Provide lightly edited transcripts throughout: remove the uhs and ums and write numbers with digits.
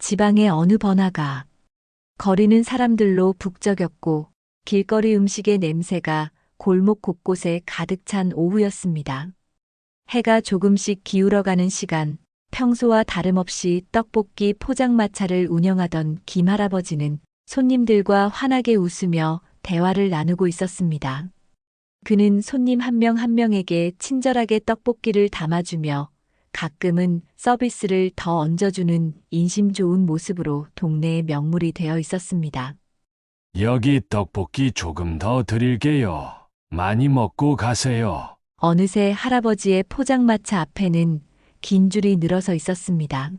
지방의 어느 번화가. 거리는 사람들로 북적였고 길거리 음식의 냄새가 골목 곳곳에 가득 찬 오후였습니다. 해가 조금씩 기울어가는 시간, 평소와 다름없이 떡볶이 포장마차를 운영하던 김 할아버지는 손님들과 환하게 웃으며 대화를 나누고 있었습니다. 그는 손님 한 명 한 명에게 친절하게 떡볶이를 담아주며 가끔은 서비스를 더 얹어주는 인심 좋은 모습으로 동네의 명물이 되어 있었습니다. 여기 떡볶이 조금 더 드릴게요. 많이 먹고 가세요. 어느새 할아버지의 포장마차 앞에는 긴 줄이 늘어서 있었습니다.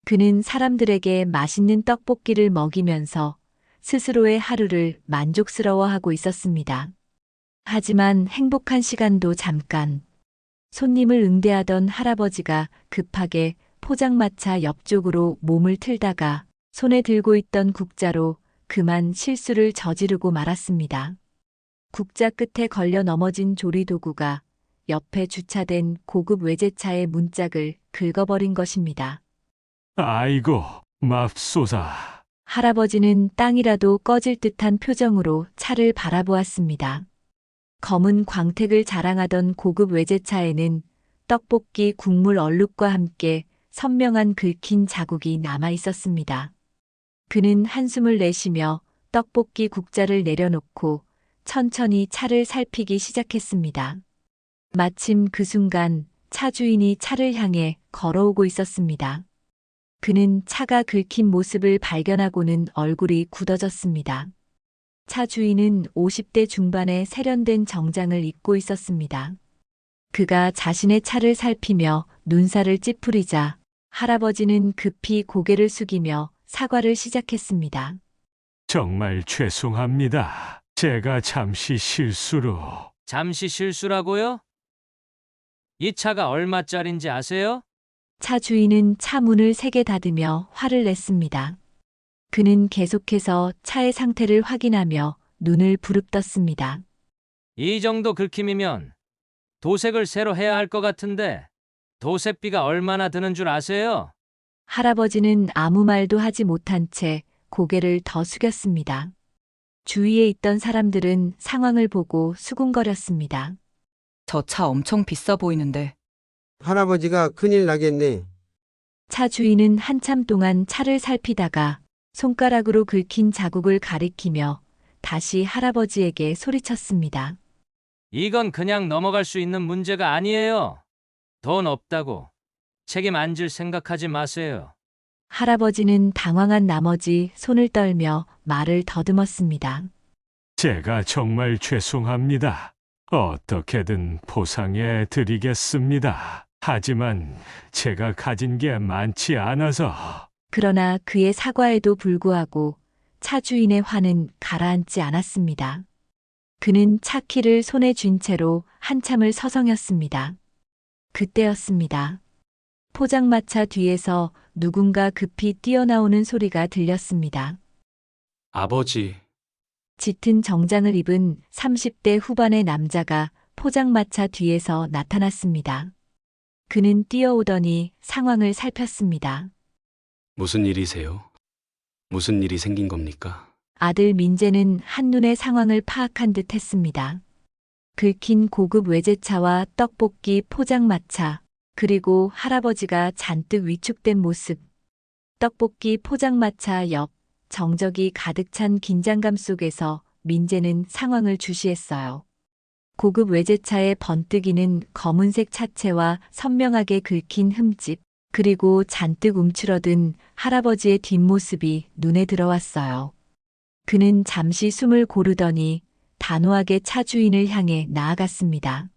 그는 사람들에게 맛있는 떡볶이를 먹이면서 스스로의 하루를 만족스러워하고 있었습니다. 하지만 행복한 시간도 잠깐. 손님을 응대하던 할아버지가 급하게 포장마차 옆쪽으로 몸을 틀다가 손에 들고 있던 국자로 그만 실수를 저지르고 말았습니다. 국자 끝에 걸려 넘어진 조리도구가 옆에 주차된 고급 외제차의 문짝을 긁어버린 것입니다. 아이고, 맙소사. 할아버지는 땅이라도 꺼질 듯한 표정으로 차를 바라보았습니다. 검은 광택을 자랑하던 고급 외제차에는 떡볶이 국물 얼룩과 함께 선명한 긁힌 자국이 남아 있었습니다. 그는 한숨을 내쉬며 떡볶이 국자를 내려놓고 천천히 차를 살피기 시작했습니다. 마침 그 순간 차 주인이 차를 향해 걸어오고 있었습니다. 그는 차가 긁힌 모습을 발견하고는 얼굴이 굳어졌습니다. 차 주인은 50대 중반의 세련된 정장을 입고 있었습니다. 그가 자신의 차를 살피며 눈살을 찌푸리자 할아버지는 급히 고개를 숙이며 사과를 시작했습니다. 정말 죄송합니다. 제가 잠시 실수로. 잠시 실수라고요? 이 차가 얼마짜린지 아세요? 차 주인은 차 문을 세게 닫으며 화를 냈습니다. 그는 계속해서 차의 상태를 확인하며 눈을 부릅떴습니다. 이 정도 긁힘이면 도색을 새로 해야 할 것 같은데 도색비가 얼마나 드는 줄 아세요? 할아버지는 아무 말도 하지 못한 채 고개를 더 숙였습니다. 주위에 있던 사람들은 상황을 보고 수군거렸습니다. 저 차 엄청 비싸 보이는데. 할아버지가 큰일 나겠네. 차 주인은 한참 동안 차를 살피다가 손가락으로 긁힌 자국을 가리키며 다시 할아버지에게 소리쳤습니다. 이건 그냥 넘어갈 수 있는 문제가 아니에요. 돈 없다고 책임 안 질 생각하지 마세요. 할아버지는 당황한 나머지 손을 떨며 말을 더듬었습니다. 제가 정말 죄송합니다. 어떻게든 보상해 드리겠습니다. 하지만 제가 가진 게 많지 않아서. 그러나 그의 사과에도 불구하고 차 주인의 화는 가라앉지 않았습니다. 그는 차 키를 손에 쥔 채로 한참을 서성였습니다. 그때였습니다. 포장마차 뒤에서 누군가 급히 뛰어나오는 소리가 들렸습니다. 아버지, 짙은 정장을 입은 30대 후반의 남자가 포장마차 뒤에서 나타났습니다. 그는 뛰어오더니 상황을 살폈습니다. 무슨 일이세요? 무슨 일이 생긴 겁니까? 아들 민재는 한눈에 상황을 파악한 듯 했습니다. 긁힌 고급 외제차와 떡볶이 포장마차, 그리고 할아버지가 잔뜩 위축된 모습. 떡볶이 포장마차 옆 정적이 가득 찬 긴장감 속에서 민재는 상황을 주시했어요. 고급 외제차의 번뜩이는 검은색 차체와 선명하게 긁힌 흠집, 그리고 잔뜩 움츠러든 할아버지의 뒷모습이 눈에 들어왔어요. 그는 잠시 숨을 고르더니 단호하게 차 주인을 향해 나아갔습니다.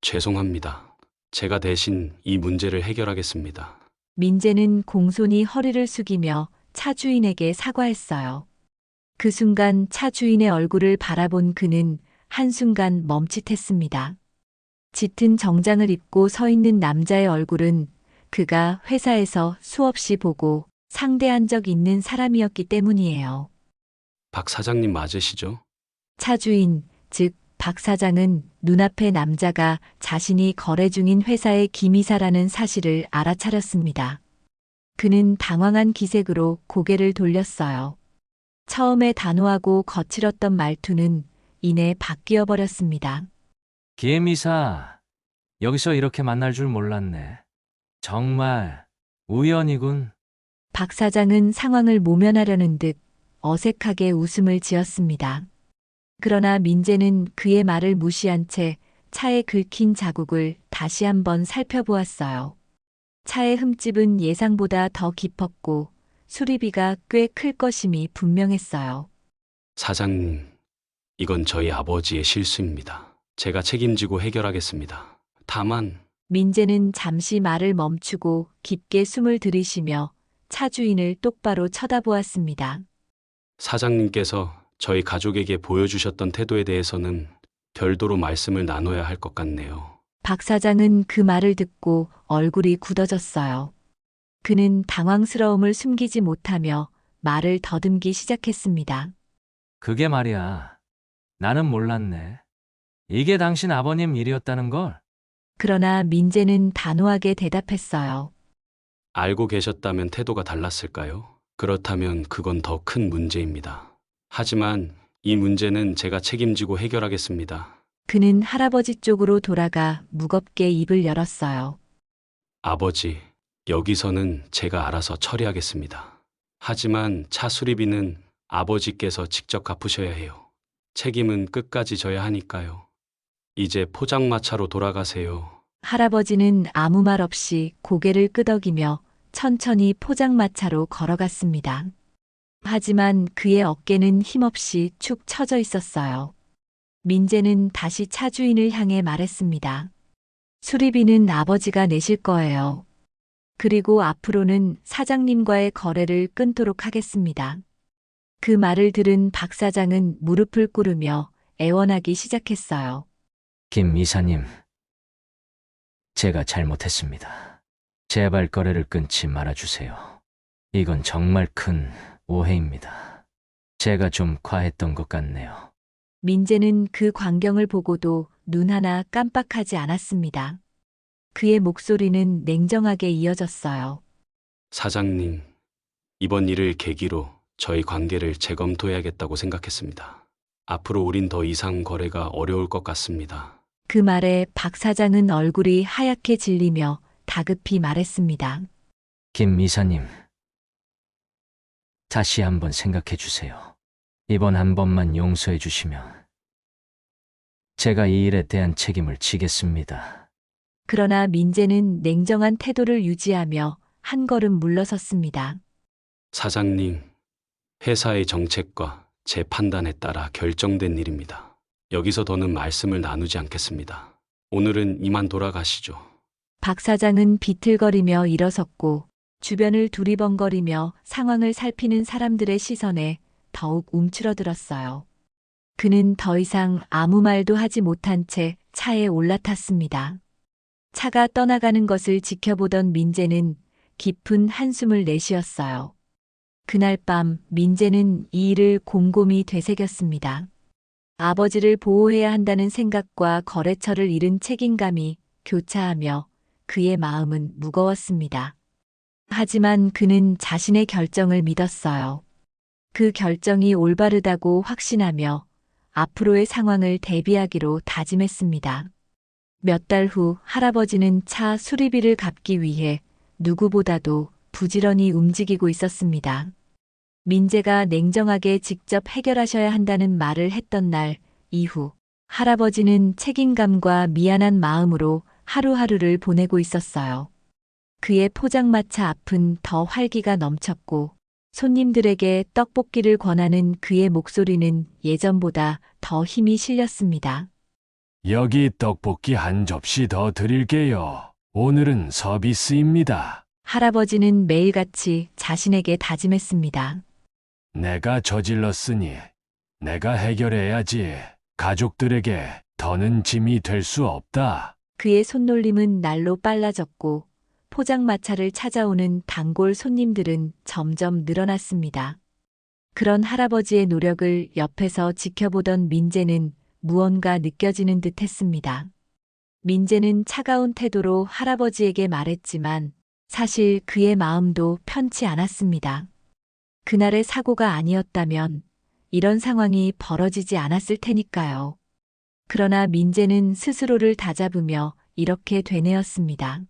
죄송합니다. 제가 대신 이 문제를 해결하겠습니다. 민재는 공손히 허리를 숙이며 차 주인에게 사과했어요. 그 순간 차 주인의 얼굴을 바라본 그는 한순간 멈칫했습니다. 짙은 정장을 입고 서 있는 남자의 얼굴은 그가 회사에서 수없이 보고 상대한 적 있는 사람이었기 때문이에요. 박 사장님 맞으시죠? 차 주인, 즉 박 사장은 눈앞의 남자가 자신이 거래 중인 회사의 김이사라는 사실을 알아차렸습니다. 그는 당황한 기색으로 고개를 돌렸어요. 처음에 단호하고 거칠었던 말투는 이내 바뀌어 버렸습니다. 김 이사, 여기서 이렇게 만날 줄 몰랐네. 정말 우연이군. 박 사장은 상황을 모면하려는 듯 어색하게 웃음을 지었습니다. 그러나 민재는 그의 말을 무시한 채 차에 긁힌 자국을 다시 한번 살펴보았어요. 차의 흠집은 예상보다 더 깊었고 수리비가 꽤 클 것임이 분명했어요. 사장님, 이건 저희 아버지의 실수입니다. 제가 책임지고 해결하겠습니다. 다만, 민재는 잠시 말을 멈추고 깊게 숨을 들이쉬며 차 주인을 똑바로 쳐다보았습니다. 사장님께서 저희 가족에게 보여주셨던 태도에 대해서는 별도로 말씀을 나눠야 할 것 같네요. 박 사장은 그 말을 듣고 얼굴이 굳어졌어요. 그는 당황스러움을 숨기지 못하며 말을 더듬기 시작했습니다. 그게 말이야. 나는 몰랐네. 이게 당신 아버님 일이었다는 걸. 그러나 민재는 단호하게 대답했어요. 알고 계셨다면 태도가 달랐을까요? 그렇다면 그건 더 큰 문제입니다. 하지만 이 문제는 제가 책임지고 해결하겠습니다. 그는 할아버지 쪽으로 돌아가 무겁게 입을 열었어요. 아버지, 여기서는 제가 알아서 처리하겠습니다. 하지만 차 수리비는 아버지께서 직접 갚으셔야 해요. 책임은 끝까지 져야 하니까요. 이제 포장마차로 돌아가세요. 할아버지는 아무 말 없이 고개를 끄덕이며 천천히 포장마차로 걸어갔습니다. 하지만 그의 어깨는 힘없이 축 처져 있었어요. 민재는 다시 차 주인을 향해 말했습니다. 수리비는 아버지가 내실 거예요. 그리고 앞으로는 사장님과의 거래를 끊도록 하겠습니다. 그 말을 들은 박 사장은 무릎을 꿇으며 애원하기 시작했어요. 김 이사님, 제가 잘못했습니다. 제발 거래를 끊지 말아주세요. 이건 정말 큰 오해입니다. 제가 좀 과했던 것 같네요. 민재는 그 광경을 보고도 눈 하나 깜빡하지 않았습니다. 그의 목소리는 냉정하게 이어졌어요. 사장님, 이번 일을 계기로 저희 관계를 재검토해야겠다고 생각했습니다. 앞으로 우린 더 이상 거래가 어려울 것 같습니다. 그 말에 박 사장은 얼굴이 하얗게 질리며 다급히 말했습니다. 김 이사님, 다시 한번 생각해 주세요. 이번 한 번만 용서해 주시면 제가 이 일에 대한 책임을 지겠습니다. 그러나 민재는 냉정한 태도를 유지하며 한 걸음 물러섰습니다. 사장님, 회사의 정책과 제 판단에 따라 결정된 일입니다. 여기서 더는 말씀을 나누지 않겠습니다. 오늘은 이만 돌아가시죠. 박 사장은 비틀거리며 일어섰고 주변을 두리번거리며 상황을 살피는 사람들의 시선에 더욱 움츠러들었어요. 그는 더 이상 아무 말도 하지 못한 채 차에 올라탔습니다. 차가 떠나가는 것을 지켜보던 민재는 깊은 한숨을 내쉬었어요. 그날 밤 민재는 이 일을 곰곰이 되새겼습니다. 아버지를 보호해야 한다는 생각과 거래처를 잃은 책임감이 교차하며 그의 마음은 무거웠습니다. 하지만 그는 자신의 결정을 믿었어요. 그 결정이 올바르다고 확신하며 앞으로의 상황을 대비하기로 다짐했습니다. 몇 달 후 할아버지는 차 수리비를 갚기 위해 누구보다도 부지런히 움직이고 있었습니다. 민재가 냉정하게 직접 해결하셔야 한다는 말을 했던 날 이후 할아버지는 책임감과 미안한 마음으로 하루하루를 보내고 있었어요. 그의 포장마차 앞은 더 활기가 넘쳤고 손님들에게 떡볶이를 권하는 그의 목소리는 예전보다 더 힘이 실렸습니다. 여기 떡볶이 한 접시 더 드릴게요. 오늘은 서비스입니다. 할아버지는 매일같이 자신에게 다짐했습니다. 내가 저질렀으니 내가 해결해야지. 가족들에게 더는 짐이 될 수 없다. 그의 손놀림은 날로 빨라졌고 포장마차를 찾아오는 단골 손님들은 점점 늘어났습니다. 그런 할아버지의 노력을 옆에서 지켜보던 민재는 무언가 느껴지는 듯 했습니다. 민재는 차가운 태도로 할아버지에게 말했지만 사실 그의 마음도 편치 않았습니다. 그날의 사고가 아니었다면 이런 상황이 벌어지지 않았을 테니까요. 그러나 민재는 스스로를 다잡으며 이렇게 되뇌었습니다.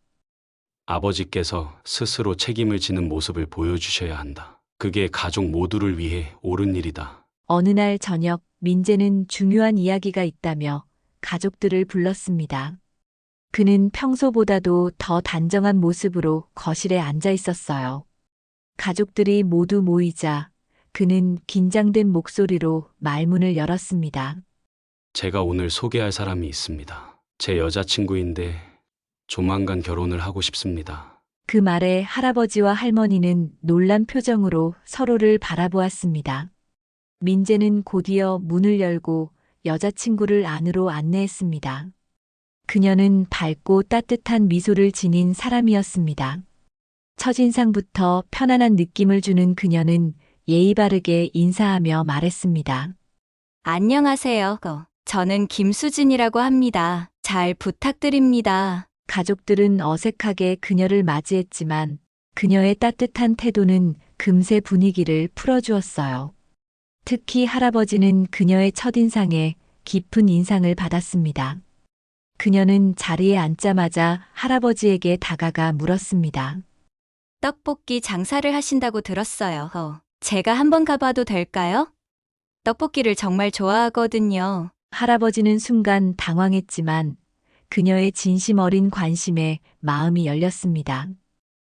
아버지께서 스스로 책임을 지는 모습을 보여주셔야 한다. 그게 가족 모두를 위해 옳은 일이다. 어느 날 저녁 민재는 중요한 이야기가 있다며 가족들을 불렀습니다. 그는 평소보다도 더 단정한 모습으로 거실에 앉아 있었어요. 가족들이 모두 모이자 그는 긴장된 목소리로 말문을 열었습니다. 제가 오늘 소개할 사람이 있습니다. 제 여자친구인데 조만간 결혼을 하고 싶습니다. 그 말에 할아버지와 할머니는 놀란 표정으로 서로를 바라보았습니다. 민재는 곧이어 문을 열고 여자친구를 안으로 안내했습니다. 그녀는 밝고 따뜻한 미소를 지닌 사람이었습니다. 첫인상부터 편안한 느낌을 주는 그녀는 예의 바르게 인사하며 말했습니다. 안녕하세요. 저는 김수진이라고 합니다. 잘 부탁드립니다. 가족들은 어색하게 그녀를 맞이했지만 그녀의 따뜻한 태도는 금세 분위기를 풀어주었어요. 특히 할아버지는 그녀의 첫인상에 깊은 인상을 받았습니다. 그녀는 자리에 앉자마자 할아버지에게 다가가 물었습니다. 떡볶이 장사를 하신다고 들었어요. 제가 한번 가봐도 될까요? 떡볶이를 정말 좋아하거든요. 할아버지는 순간 당황했지만 그녀의 진심 어린 관심에 마음이 열렸습니다.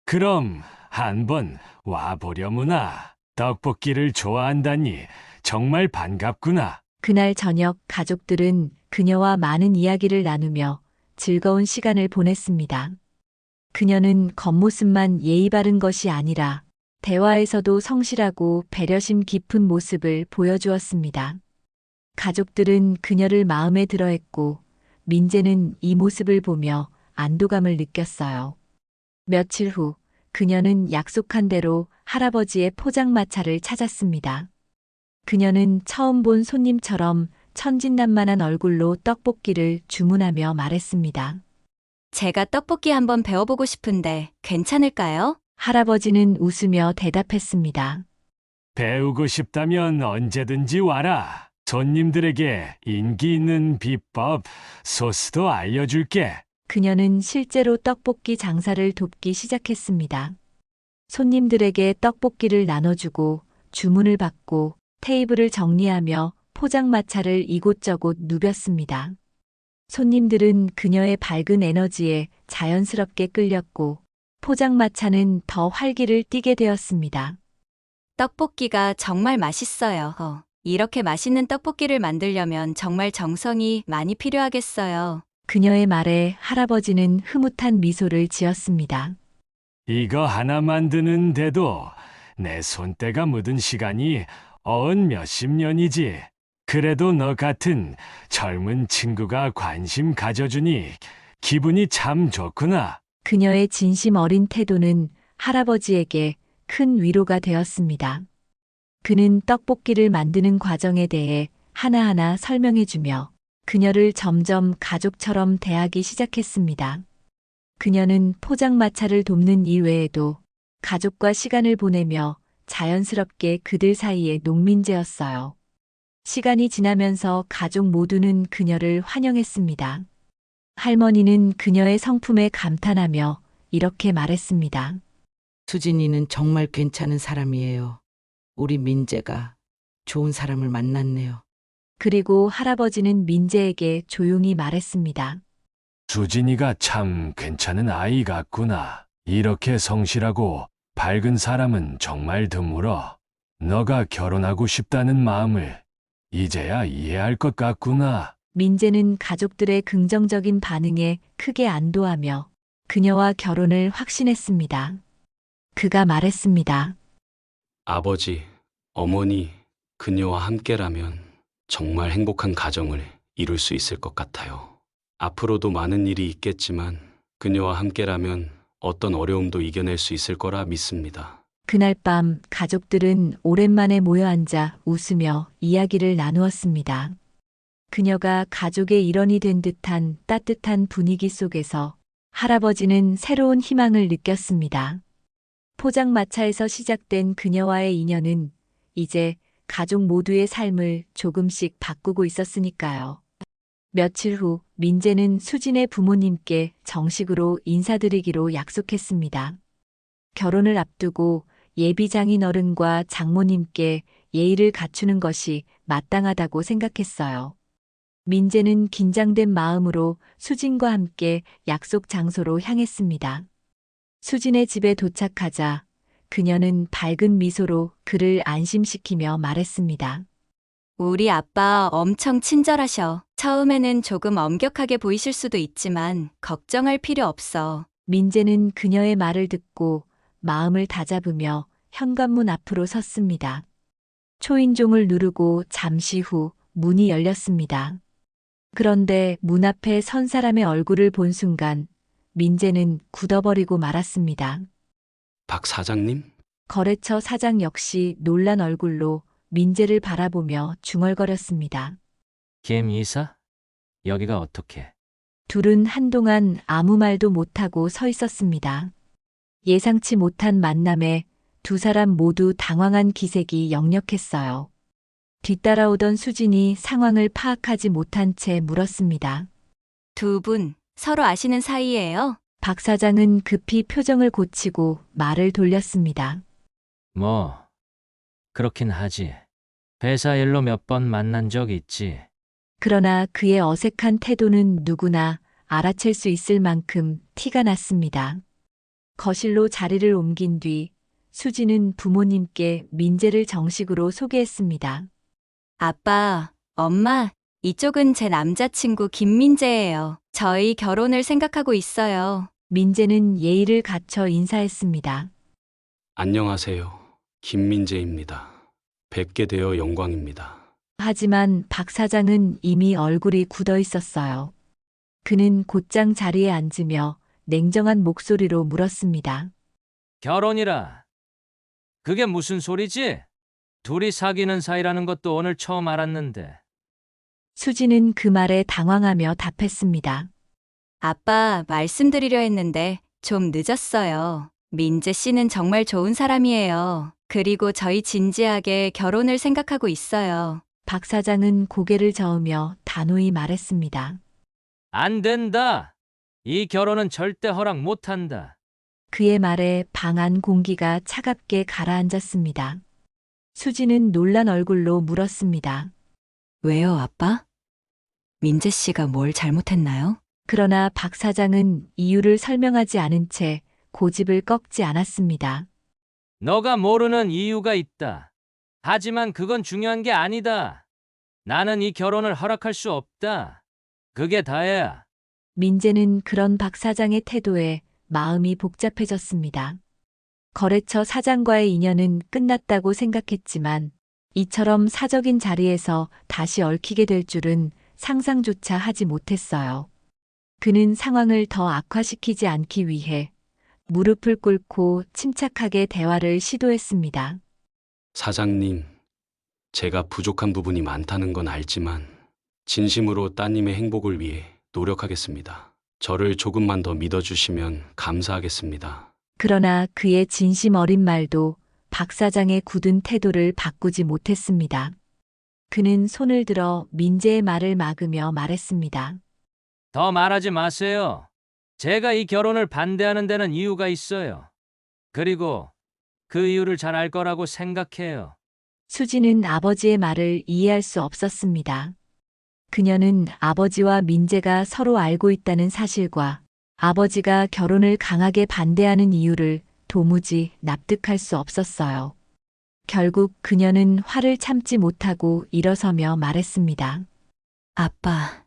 그럼 한번 와보려무나. 떡볶이를 좋아한다니 정말 반갑구나. 그날 저녁 가족들은 그녀와 많은 이야기를 나누며 즐거운 시간을 보냈습니다. 그녀는 겉모습만 예의 바른 것이 아니라 대화에서도 성실하고 배려심 깊은 모습을 보여주었습니다. 가족들은 그녀를 마음에 들어했고 민재는 이 모습을 보며 안도감을 느꼈어요. 며칠 후 그녀는 약속한 대로 할아버지의 포장마차를 찾았습니다. 그녀는 처음 본 손님처럼 천진난만한 얼굴로 떡볶이를 주문하며 말했습니다. 제가 떡볶이 한번 배워보고 싶은데 괜찮을까요? 할아버지는 웃으며 대답했습니다. 배우고 싶다면 언제든지 와라. 손님들에게 인기 있는 비법, 소스도 알려줄게. 그녀는 실제로 떡볶이 장사를 돕기 시작했습니다. 손님들에게 떡볶이를 나눠주고 주문을 받고 테이블을 정리하며 포장마차를 이곳저곳 누볐습니다. 손님들은 그녀의 밝은 에너지에 자연스럽게 끌렸고 포장마차는 더 활기를 띠게 되었습니다. 떡볶이가 정말 맛있어요. 이렇게 맛있는 떡볶이를 만들려면 정말 정성이 많이 필요하겠어요. 그녀의 말에 할아버지는 흐뭇한 미소를 지었습니다. 이거 하나 만드는데도 내 손때가 묻은 시간이 몇십 년이지. 그래도 너 같은 젊은 친구가 관심 가져주니 기분이 참 좋구나. 그녀의 진심 어린 태도는 할아버지에게 큰 위로가 되었습니다. 그는 떡볶이를 만드는 과정에 대해 하나하나 설명해주며 그녀를 점점 가족처럼 대하기 시작했습니다. 그녀는 포장마차를 돕는 이외에도 가족과 시간을 보내며 자연스럽게 그들 사이의 농민재였어요. 시간이 지나면서 가족 모두는 그녀를 환영했습니다. 할머니는 그녀의 성품에 감탄하며 이렇게 말했습니다. 수진이는 정말 괜찮은 사람이에요. 우리 민재가 좋은 사람을 만났네요. 그리고 할아버지는 민재에게 조용히 말했습니다. 수진이가 참 괜찮은 아이 같구나. 이렇게 성실하고 밝은 사람은 정말 드물어. 너가 결혼하고 싶다는 마음을 이제야 이해할 것 같구나. 민재는 가족들의 긍정적인 반응에 크게 안도하며 그녀와 결혼을 확신했습니다. 그가 말했습니다. 아버지, 어머니, 그녀와 함께라면 정말 행복한 가정을 이룰 수 있을 것 같아요. 앞으로도 많은 일이 있겠지만 그녀와 함께라면 어떤 어려움도 이겨낼 수 있을 거라 믿습니다. 그날 밤 가족들은 오랜만에 모여 앉아 웃으며 이야기를 나누었습니다. 그녀가 가족의 일원이 된 듯한 따뜻한 분위기 속에서 할아버지는 새로운 희망을 느꼈습니다. 포장마차에서 시작된 그녀와의 인연은 이제 가족 모두의 삶을 조금씩 바꾸고 있었으니까요. 며칠 후 민재는 수진의 부모님께 정식으로 인사드리기로 약속했습니다. 결혼을 앞두고 예비 장인 어른과 장모님께 예의를 갖추는 것이 마땅하다고 생각했어요. 민재는 긴장된 마음으로 수진과 함께 약속 장소로 향했습니다. 수진의 집에 도착하자 그녀는 밝은 미소로 그를 안심시키며 말했습니다. 우리 아빠 엄청 친절하셔. 처음에는 조금 엄격하게 보이실 수도 있지만 걱정할 필요 없어. 민재는 그녀의 말을 듣고 마음을 다잡으며 현관문 앞으로 섰습니다. 초인종을 누르고 잠시 후 문이 열렸습니다. 그런데 문 앞에 선 사람의 얼굴을 본 순간 민재는 굳어버리고 말았습니다. 박 사장님? 거래처 사장 역시 놀란 얼굴로 민재를 바라보며 중얼거렸습니다. 김 이사? 여기가 어떻게? 둘은 한동안 아무 말도 못하고 서 있었습니다. 예상치 못한 만남에 두 사람 모두 당황한 기색이 역력했어요. 뒤따라오던 수진이 상황을 파악하지 못한 채 물었습니다. 두 분 서로 아시는 사이예요? 박 사장은 급히 표정을 고치고 말을 돌렸습니다. 뭐, 그렇긴 하지. 회사 일로 몇 번 만난 적 있지. 그러나 그의 어색한 태도는 누구나 알아챌 수 있을 만큼 티가 났습니다. 거실로 자리를 옮긴 뒤 수지는 부모님께 민재를 정식으로 소개했습니다. 아빠, 엄마, 이쪽은 제 남자친구 김민재예요. 저희 결혼을 생각하고 있어요. 민재는 예의를 갖춰 인사했습니다. 안녕하세요. 김민재입니다. 뵙게 되어 영광입니다. 하지만 박 사장은 이미 얼굴이 굳어 있었어요. 그는 곧장 자리에 앉으며 냉정한 목소리로 물었습니다. 결혼이라. 그게 무슨 소리지? 둘이 사귀는 사이라는 것도 오늘 처음 알았는데. 수지는 그 말에 당황하며 답했습니다. 아빠, 말씀드리려 했는데 좀 늦었어요. 민재 씨는 정말 좋은 사람이에요. 그리고 저희 진지하게 결혼을 생각하고 있어요. 박 사장은 고개를 저으며 단호히 말했습니다. 안 된다. 이 결혼은 절대 허락 못 한다. 그의 말에 방 안 공기가 차갑게 가라앉았습니다. 수지는 놀란 얼굴로 물었습니다. 왜요, 아빠? 민재 씨가 뭘 잘못했나요? 그러나 박 사장은 이유를 설명하지 않은 채 고집을 꺾지 않았습니다. 너가 모르는 이유가 있다. 하지만 그건 중요한 게 아니다. 나는 이 결혼을 허락할 수 없다. 그게 다야. 민재는 그런 박 사장의 태도에 마음이 복잡해졌습니다. 거래처 사장과의 인연은 끝났다고 생각했지만 이처럼 사적인 자리에서 다시 얽히게 될 줄은 상상조차 하지 못했어요. 그는 상황을 더 악화시키지 않기 위해 무릎을 꿇고 침착하게 대화를 시도했습니다. 사장님, 제가 부족한 부분이 많다는 건 알지만 진심으로 따님의 행복을 위해 노력하겠습니다. 저를 조금만 더 믿어주시면 감사하겠습니다. 그러나 그의 진심 어린 말도 박 사장의 굳은 태도를 바꾸지 못했습니다. 그는 손을 들어 민재의 말을 막으며 말했습니다. 더 말하지 마세요. 제가 이 결혼을 반대하는 데는 이유가 있어요. 그리고 그 이유를 잘 알 거라고 생각해요. 수지는 아버지의 말을 이해할 수 없었습니다. 그녀는 아버지와 민재가 서로 알고 있다는 사실과 아버지가 결혼을 강하게 반대하는 이유를 도무지 납득할 수 없었어요. 결국 그녀는 화를 참지 못하고 일어서며 말했습니다. 아빠,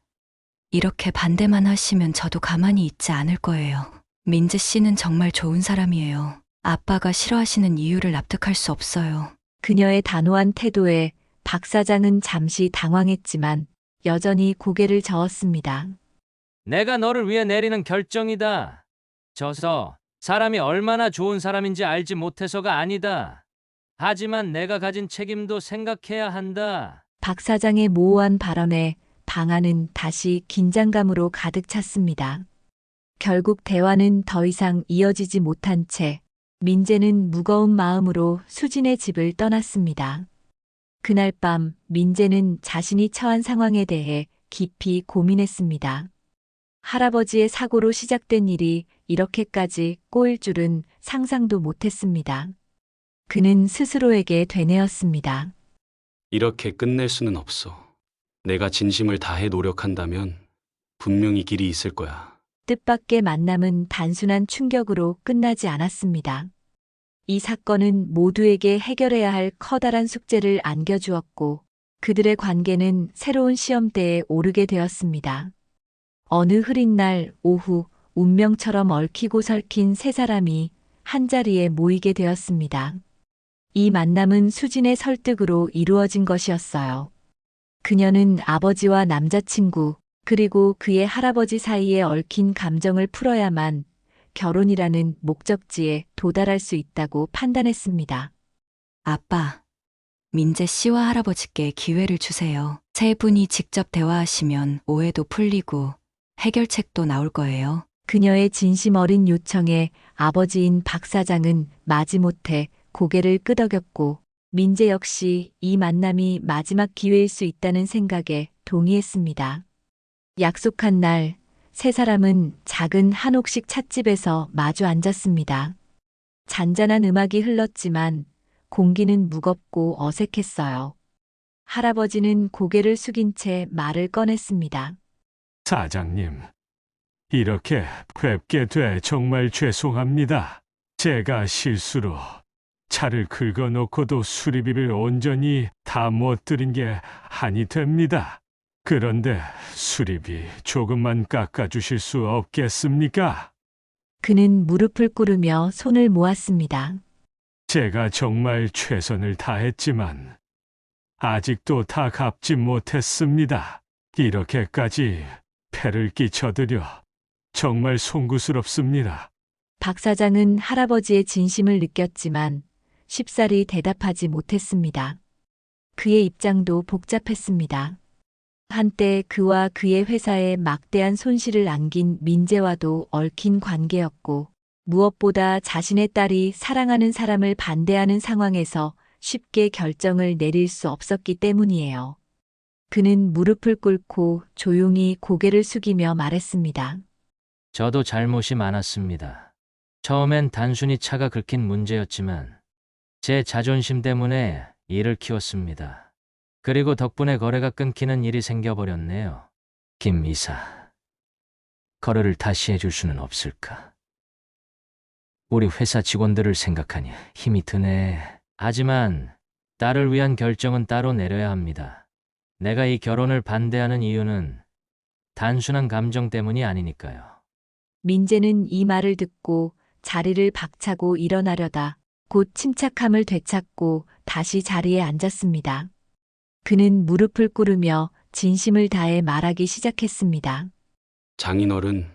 이렇게 반대만 하시면 저도 가만히 있지 않을 거예요. 민재 씨는 정말 좋은 사람이에요. 아빠가 싫어하시는 이유를 납득할 수 없어요. 그녀의 단호한 태도에 박 사장은 잠시 당황했지만 여전히 고개를 저었습니다. 내가 너를 위해 내리는 결정이다. 져서 사람이 얼마나 좋은 사람인지 알지 못해서가 아니다. 하지만 내가 가진 책임도 생각해야 한다. 박 사장의 모호한 발언에 방 안은 다시 긴장감으로 가득 찼습니다. 결국 대화는 더 이상 이어지지 못한 채 민재는 무거운 마음으로 수진의 집을 떠났습니다. 그날 밤 민재는 자신이 처한 상황에 대해 깊이 고민했습니다. 할아버지의 사고로 시작된 일이 이렇게까지 꼬일 줄은 상상도 못했습니다. 그는 스스로에게 되뇌었습니다. 이렇게 끝낼 수는 없어. 내가 진심을 다해 노력한다면 분명히 길이 있을 거야. 뜻밖의 만남은 단순한 충격으로 끝나지 않았습니다. 이 사건은 모두에게 해결해야 할 커다란 숙제를 안겨주었고 그들의 관계는 새로운 시험대에 오르게 되었습니다. 어느 흐린 날 오후 운명처럼 얽히고 설킨 세 사람이 한자리에 모이게 되었습니다. 이 만남은 수진의 설득으로 이루어진 것이었어요. 그녀는 아버지와 남자친구 그리고 그의 할아버지 사이에 얽힌 감정을 풀어야만 결혼이라는 목적지에 도달할 수 있다고 판단했습니다. 아빠, 민재 씨와 할아버지께 기회를 주세요. 세 분이 직접 대화하시면 오해도 풀리고 해결책도 나올 거예요. 그녀의 진심 어린 요청에 아버지인 박 사장은 마지못해 고개를 끄덕였고 민재 역시 이 만남이 마지막 기회일 수 있다는 생각에 동의했습니다. 약속한 날, 세 사람은 작은 한옥식 찻집에서 마주 앉았습니다. 잔잔한 음악이 흘렀지만 공기는 무겁고 어색했어요. 할아버지는 고개를 숙인 채 말을 꺼냈습니다. 사장님, 이렇게 뵙게 돼 정말 죄송합니다. 제가 실수로 차를 긁어놓고도 수리비를 온전히 다 못 드린 게 한이 됩니다. 그런데 수리비 조금만 깎아주실 수 없겠습니까? 그는 무릎을 꿇으며 손을 모았습니다. 제가 정말 최선을 다했지만 아직도 다 갚지 못했습니다. 이렇게까지 폐를 끼쳐드려 정말 송구스럽습니다. 박 사장은 할아버지의 진심을 느꼈지만 쉽사리 대답하지 못했습니다. 그의 입장도 복잡했습니다. 한때 그와 그의 회사에 막대한 손실을 안긴 민재와도 얽힌 관계였고 무엇보다 자신의 딸이 사랑하는 사람을 반대하는 상황에서 쉽게 결정을 내릴 수 없었기 때문이에요. 그는 무릎을 꿇고 조용히 고개를 숙이며 말했습니다. 저도 잘못이 많았습니다. 처음엔 단순히 차가 긁힌 문제였지만 제 자존심 때문에 일을 키웠습니다. 그리고 덕분에 거래가 끊기는 일이 생겨버렸네요. 김 이사, 거래를 다시 해줄 수는 없을까? 우리 회사 직원들을 생각하니 힘이 드네. 하지만 딸을 위한 결정은 따로 내려야 합니다. 내가 이 결혼을 반대하는 이유는 단순한 감정 때문이 아니니까요. 민재는 이 말을 듣고 자리를 박차고 일어나려다 곧 침착함을 되찾고 다시 자리에 앉았습니다. 그는 무릎을 꿇으며 진심을 다해 말하기 시작했습니다. 장인어른,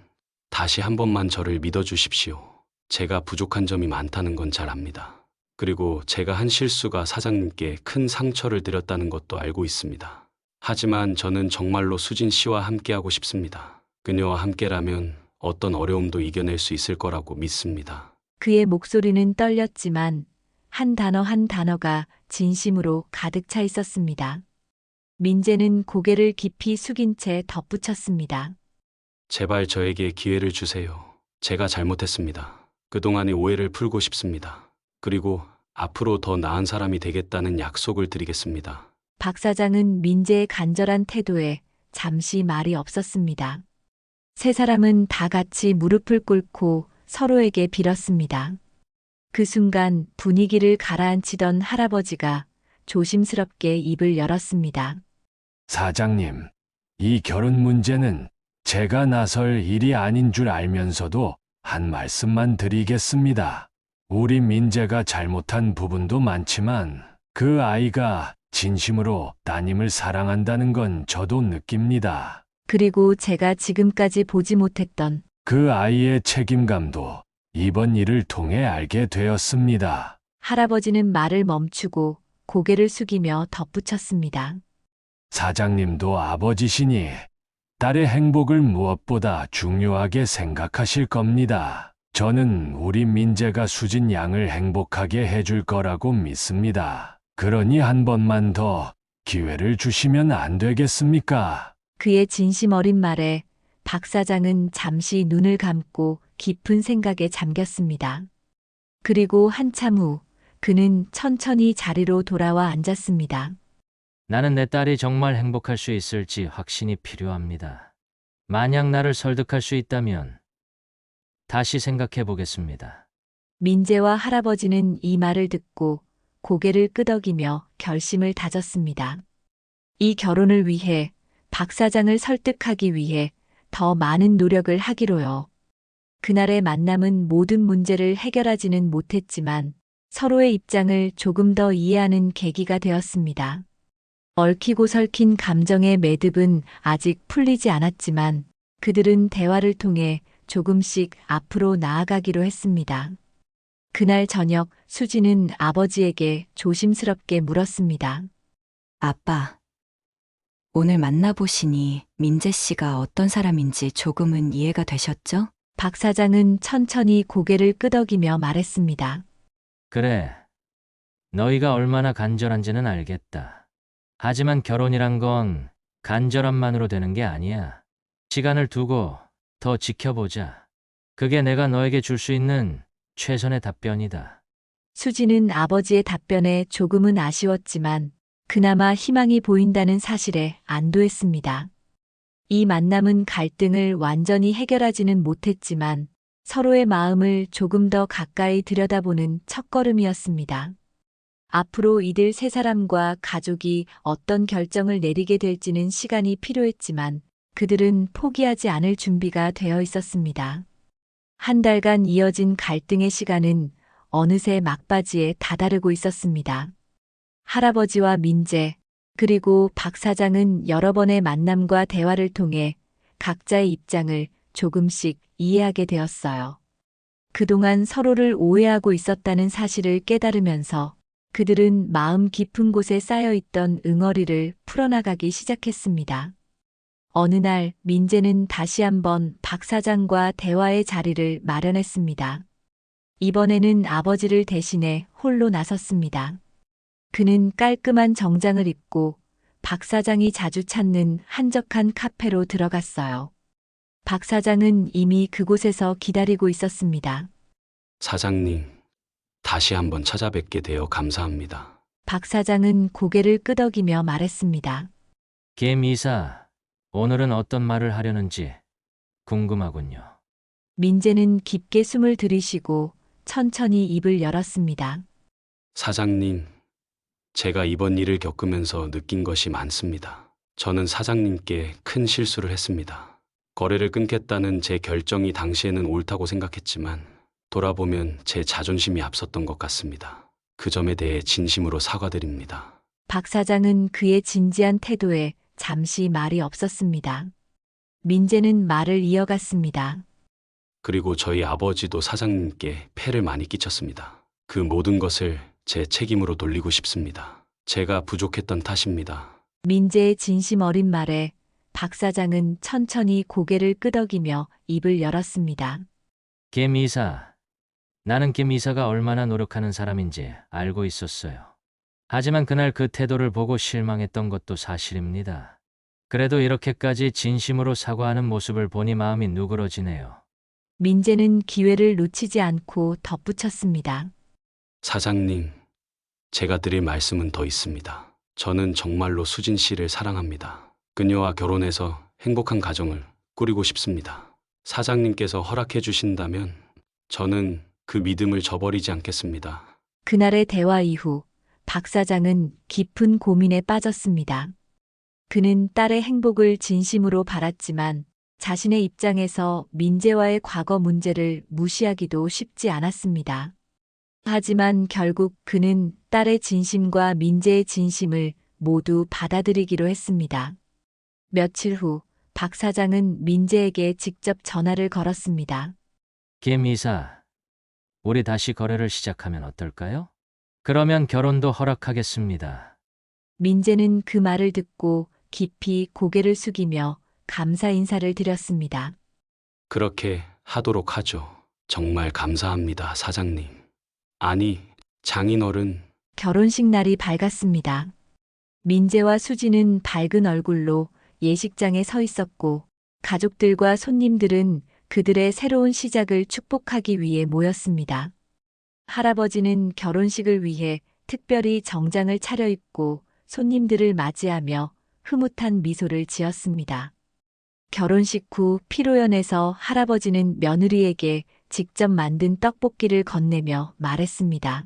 다시 한 번만 저를 믿어주십시오. 제가 부족한 점이 많다는 건 잘 압니다. 그리고 제가 한 실수가 사장님께 큰 상처를 드렸다는 것도 알고 있습니다. 하지만 저는 정말로 수진 씨와 함께하고 싶습니다. 그녀와 함께라면 어떤 어려움도 이겨낼 수 있을 거라고 믿습니다. 그의 목소리는 떨렸지만 한 단어 한 단어가 진심으로 가득 차 있었습니다. 민재는 고개를 깊이 숙인 채 덧붙였습니다. 제발 저에게 기회를 주세요. 제가 잘못했습니다. 그동안의 오해를 풀고 싶습니다. 그리고 앞으로 더 나은 사람이 되겠다는 약속을 드리겠습니다. 박 사장은 민재의 간절한 태도에 잠시 말이 없었습니다. 세 사람은 다 같이 무릎을 꿇고 서로에게 빌었습니다. 그 순간 분위기를 가라앉히던 할아버지가 조심스럽게 입을 열었습니다. 사장님, 이 결혼 문제는 제가 나설 일이 아닌 줄 알면서도 한 말씀만 드리겠습니다. 우리 민재가 잘못한 부분도 많지만 그 아이가 진심으로 따님을 사랑한다는 건 저도 느낍니다. 그리고 제가 지금까지 보지 못했던 그 아이의 책임감도 이번 일을 통해 알게 되었습니다. 할아버지는 말을 멈추고 고개를 숙이며 덧붙였습니다. 사장님도 아버지시니 딸의 행복을 무엇보다 중요하게 생각하실 겁니다. 저는 우리 민재가 수진 양을 행복하게 해줄 거라고 믿습니다. 그러니 한 번만 더 기회를 주시면 안 되겠습니까? 그의 진심 어린 말에 박 사장은 잠시 눈을 감고 깊은 생각에 잠겼습니다. 그리고 한참 후 그는 천천히 자리로 돌아와 앉았습니다. 나는 내 딸이 정말 행복할 수 있을지 확신이 필요합니다. 만약 나를 설득할 수 있다면 다시 생각해 보겠습니다. 민재와 할아버지는 이 말을 듣고 고개를 끄덕이며 결심을 다졌습니다. 이 결혼을 위해 박 사장을 설득하기 위해 더 많은 노력을 하기로요. 그날의 만남은 모든 문제를 해결하지는 못했지만 서로의 입장을 조금 더 이해하는 계기가 되었습니다. 얽히고 설킨 감정의 매듭은 아직 풀리지 않았지만 그들은 대화를 통해 조금씩 앞으로 나아가기로 했습니다. 그날 저녁 수지는 아버지에게 조심스럽게 물었습니다. 아빠, 오늘 만나보시니 민재 씨가 어떤 사람인지 조금은 이해가 되셨죠? 박 사장은 천천히 고개를 끄덕이며 말했습니다. 그래, 너희가 얼마나 간절한지는 알겠다. 하지만 결혼이란 건 간절함만으로 되는 게 아니야. 시간을 두고 더 지켜보자. 그게 내가 너에게 줄 수 있는 최선의 답변이다. 수지는 아버지의 답변에 조금은 아쉬웠지만 그나마 희망이 보인다는 사실에 안도했습니다. 이 만남은 갈등을 완전히 해결하지는 못했지만 서로의 마음을 조금 더 가까이 들여다보는 첫걸음이었습니다. 앞으로 이들 세 사람과 가족이 어떤 결정을 내리게 될지는 시간이 필요했지만 그들은 포기하지 않을 준비가 되어 있었습니다. 한 달간 이어진 갈등의 시간은 어느새 막바지에 다다르고 있었습니다. 할아버지와 민재, 그리고 박 사장은 여러 번의 만남과 대화를 통해 각자의 입장을 조금씩 이해하게 되었어요. 그동안 서로를 오해하고 있었다는 사실을 깨달으면서 그들은 마음 깊은 곳에 쌓여있던 응어리를 풀어나가기 시작했습니다. 어느 날 민재는 다시 한번 박 사장과 대화의 자리를 마련했습니다. 이번에는 아버지를 대신해 홀로 나섰습니다. 그는 깔끔한 정장을 입고 박 사장이 자주 찾는 한적한 카페로 들어갔어요. 박 사장은 이미 그곳에서 기다리고 있었습니다. 사장님, 다시 한번 찾아뵙게 되어 감사합니다. 박 사장은 고개를 끄덕이며 말했습니다. 김 이사, 오늘은 어떤 말을 하려는지 궁금하군요. 민재는 깊게 숨을 들이쉬고 천천히 입을 열었습니다. 사장님, 제가 이번 일을 겪으면서 느낀 것이 많습니다. 저는 사장님께 큰 실수를 했습니다. 거래를 끊겠다는 제 결정이 당시에는 옳다고 생각했지만 돌아보면 제 자존심이 앞섰던 것 같습니다. 그 점에 대해 진심으로 사과드립니다. 박 사장은 그의 진지한 태도에 잠시 말이 없었습니다. 민재는 말을 이어갔습니다. 그리고 저희 아버지도 사장님께 폐를 많이 끼쳤습니다. 그 모든 것을 제 책임으로 돌리고 싶습니다. 제가 부족했던 탓입니다. 민재의 진심 어린 말에 박 사장은 천천히 고개를 끄덕이며 입을 열었습니다. 김 이사, 나는 김 이사가 얼마나 노력하는 사람인지 알고 있었어요. 하지만 그날 그 태도를 보고 실망했던 것도 사실입니다. 그래도 이렇게까지 진심으로 사과하는 모습을 보니 마음이 누그러지네요. 민재는 기회를 놓치지 않고 덧붙였습니다. 사장님, 제가 드릴 말씀은 더 있습니다. 저는 정말로 수진 씨를 사랑합니다. 그녀와 결혼해서 행복한 가정을 꾸리고 싶습니다. 사장님께서 허락해 주신다면 저는 그 믿음을 저버리지 않겠습니다. 그날의 대화 이후 박 사장은 깊은 고민에 빠졌습니다. 그는 딸의 행복을 진심으로 바랐지만 자신의 입장에서 민재와의 과거 문제를 무시하기도 쉽지 않았습니다. 하지만 결국 그는 딸의 진심과 민재의 진심을 모두 받아들이기로 했습니다. 며칠 후 박 사장은 민재에게 직접 전화를 걸었습니다. 김 이사, 우리 다시 거래를 시작하면 어떨까요? 그러면 결혼도 허락하겠습니다. 민재는 그 말을 듣고 깊이 고개를 숙이며 감사 인사를 드렸습니다. 그렇게 하도록 하죠. 정말 감사합니다, 사장님. 아니, 장인어른, 결혼식 날이 밝았습니다. 민재와 수지는 밝은 얼굴로 예식장에 서 있었고 가족들과 손님들은 그들의 새로운 시작을 축복하기 위해 모였습니다. 할아버지는 결혼식을 위해 특별히 정장을 차려입고 손님들을 맞이하며 흐뭇한 미소를 지었습니다. 결혼식 후 피로연에서 할아버지는 며느리에게 직접 만든 떡볶이를 건네며 말했습니다.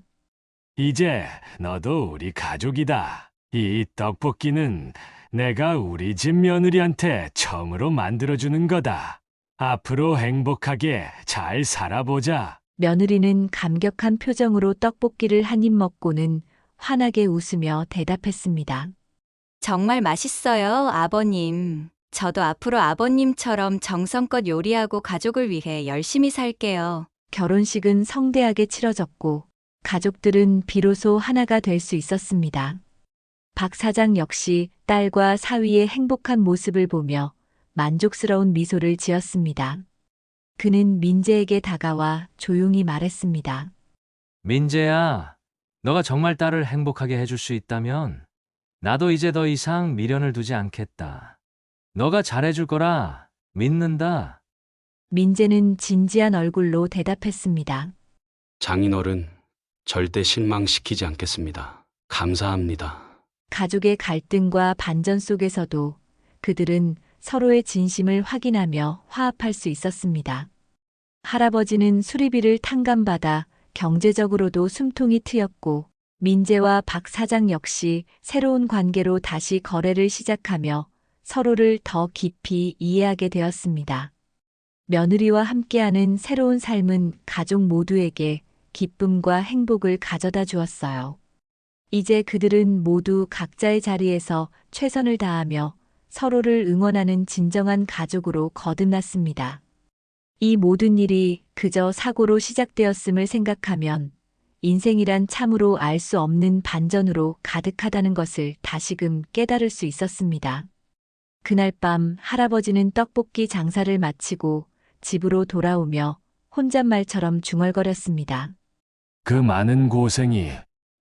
이제 너도 우리 가족이다. 이 떡볶이는 내가 우리 집 며느리한테 처음으로 만들어주는 거다. 앞으로 행복하게 잘 살아보자. 며느리는 감격한 표정으로 떡볶이를 한 입 먹고는 환하게 웃으며 대답했습니다. 정말 맛있어요, 아버님. 저도 앞으로 아버님처럼 정성껏 요리하고 가족을 위해 열심히 살게요. 결혼식은 성대하게 치러졌고 가족들은 비로소 하나가 될 수 있었습니다. 박 사장 역시 딸과 사위의 행복한 모습을 보며 만족스러운 미소를 지었습니다. 그는 민재에게 다가와 조용히 말했습니다. 민재야, 너가 정말 딸을 행복하게 해줄 수 있다면 나도 이제 더 이상 미련을 두지 않겠다. 너가 잘해줄 거라 믿는다. 민재는 진지한 얼굴로 대답했습니다. 장인어른, 절대 실망시키지 않겠습니다. 감사합니다. 가족의 갈등과 반전 속에서도 그들은 서로의 진심을 확인하며 화합할 수 있었습니다. 할아버지는 수리비를 탕감받아 경제적으로도 숨통이 트였고 민재와 박 사장 역시 새로운 관계로 다시 거래를 시작하며 서로를 더 깊이 이해하게 되었습니다. 며느리와 함께하는 새로운 삶은 가족 모두에게 기쁨과 행복을 가져다 주었어요. 이제 그들은 모두 각자의 자리에서 최선을 다하며 서로를 응원하는 진정한 가족으로 거듭났습니다. 이 모든 일이 그저 사고로 시작되었음을 생각하면 인생이란 참으로 알 수 없는 반전으로 가득하다는 것을 다시금 깨달을 수 있었습니다. 그날 밤 할아버지는 떡볶이 장사를 마치고 집으로 돌아오며 혼잣말처럼 중얼거렸습니다. 그 많은 고생이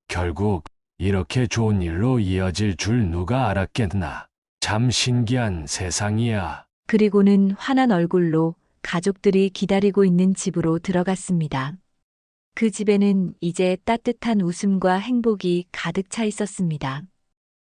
결국 이렇게 좋은 일로 이어질 줄 누가 알았겠나. 참 신기한 세상이야. 그리고는 환한 얼굴로 가족들이 기다리고 있는 집으로 들어갔습니다. 그 집에는 이제 따뜻한 웃음과 행복이 가득 차 있었습니다.